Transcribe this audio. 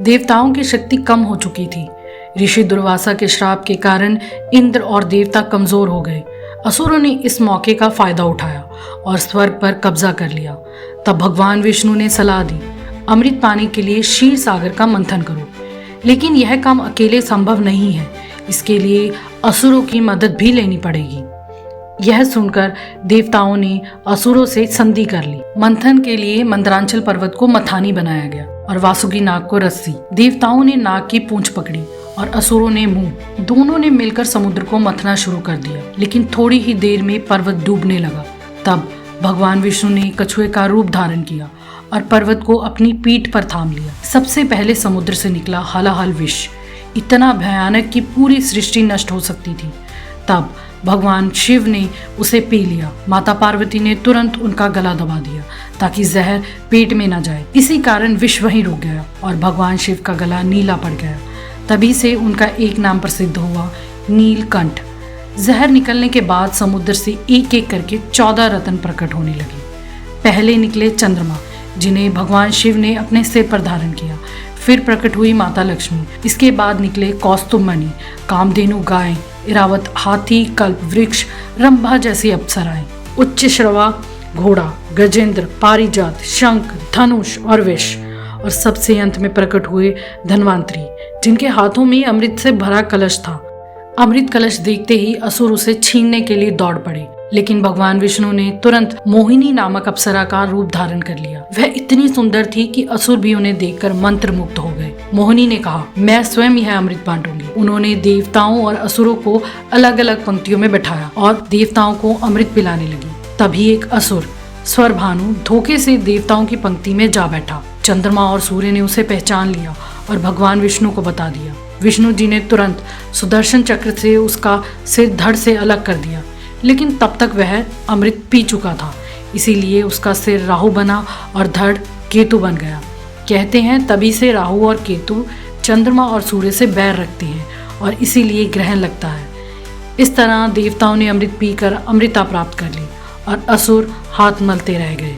देवताओं की शक्ति कम हो चुकी थी। ऋषि दुर्वासा के श्राप के कारण इंद्र और देवता कमजोर हो गए। असुरों ने इस मौके का फायदा उठाया और स्वर्ग पर कब्जा कर लिया। तब भगवान विष्णु ने सलाह दी, अमृत पाने के लिए क्षीर सागर का मंथन करो। लेकिन यह काम अकेले संभव नहीं है, इसके लिए असुरों की मदद भी लेनी पड़ेगी। यह सुनकर देवताओं ने असुरों से संधि कर ली। मंथन के लिए मंदरांचल पर्वत को मथानी बनाया गया और वासुकी नाग को रस्सी। देवताओं ने नाग की पूंछ पकड़ी और असुरों ने मुंह। दोनों ने मिलकर समुद्र को मथना शुरू कर दिया, लेकिन थोड़ी ही देर में पर्वत डूबने लगा। तब भगवान विष्णु ने कछुए का रूप धारण किया और पर्वत को अपनी पीठ पर थाम लिया। सबसे पहले समुद्र से निकला हलाहल विष, इतना भयानक कि पूरी सृष्टि नष्ट हो सकती थी। तब भगवान शिव ने उसे पी लिया। माता पार्वती ने तुरंत उनका गला दबा दिया ताकि जहर पेट में न जाए। इसी कारण विष वहीं रुक गया और भगवान शिव का गला नीला पड़ गया। तभी से उनका एक नाम प्रसिद्ध हुआ, नीलकंठ। जहर निकलने के बाद समुद्र से एक एक करके 14 रत्न प्रकट होने लगे। पहले निकले चंद्रमा, जिन्हें भगवान शिव ने अपने सिर पर धारण किया। फिर प्रकट हुई माता लक्ष्मी। इसके बाद निकले कौस्तुभ मणि, कामधेनु गाय, इरावत हाथी, कल्प वृक्ष, रंभा जैसी अप्सराएं, उच्च श्रवा घोड़ा, गजेंद्र, पारिजात, शंख, धनुष और विष। और सबसे अंत में प्रकट हुए धन्वंतरी, जिनके हाथों में अमृत से भरा कलश था। अमृत कलश देखते ही असुर उसे छीनने के लिए दौड़ पड़े, लेकिन भगवान विष्णु ने तुरंत मोहिनी नामक अप्सरा का रूप धारण कर लिया। वह इतनी सुंदर थी कि असुर भी उन्हें देखकर मंत्र मुग्ध हो गए। मोहिनी ने कहा, मैं स्वयं यह अमृत बांटूंगी। उन्होंने देवताओं और असुरों को अलग अलग पंक्तियों में बैठाया और देवताओं को अमृत पिलाने लगी। तभी एक असुर स्वरभानु धोखे से देवताओं की पंक्ति में जा बैठा। चंद्रमा और सूर्य ने उसे पहचान लिया और भगवान विष्णु को बता दिया। विष्णु जी ने तुरंत सुदर्शन चक्र से उसका सिर धड़ से अलग कर दिया, लेकिन तब तक वह अमृत पी चुका था, इसीलिए उसका सिर राहु बना और धड़ केतु बन गया। कहते हैं तभी से राहु और केतु चंद्रमा और सूर्य से बैर रखते हैं और इसीलिए ग्रहण लगता है। इस तरह देवताओं ने अमृत पीकर अमृता प्राप्त कर ली और असुर हाथ मलते रह गए।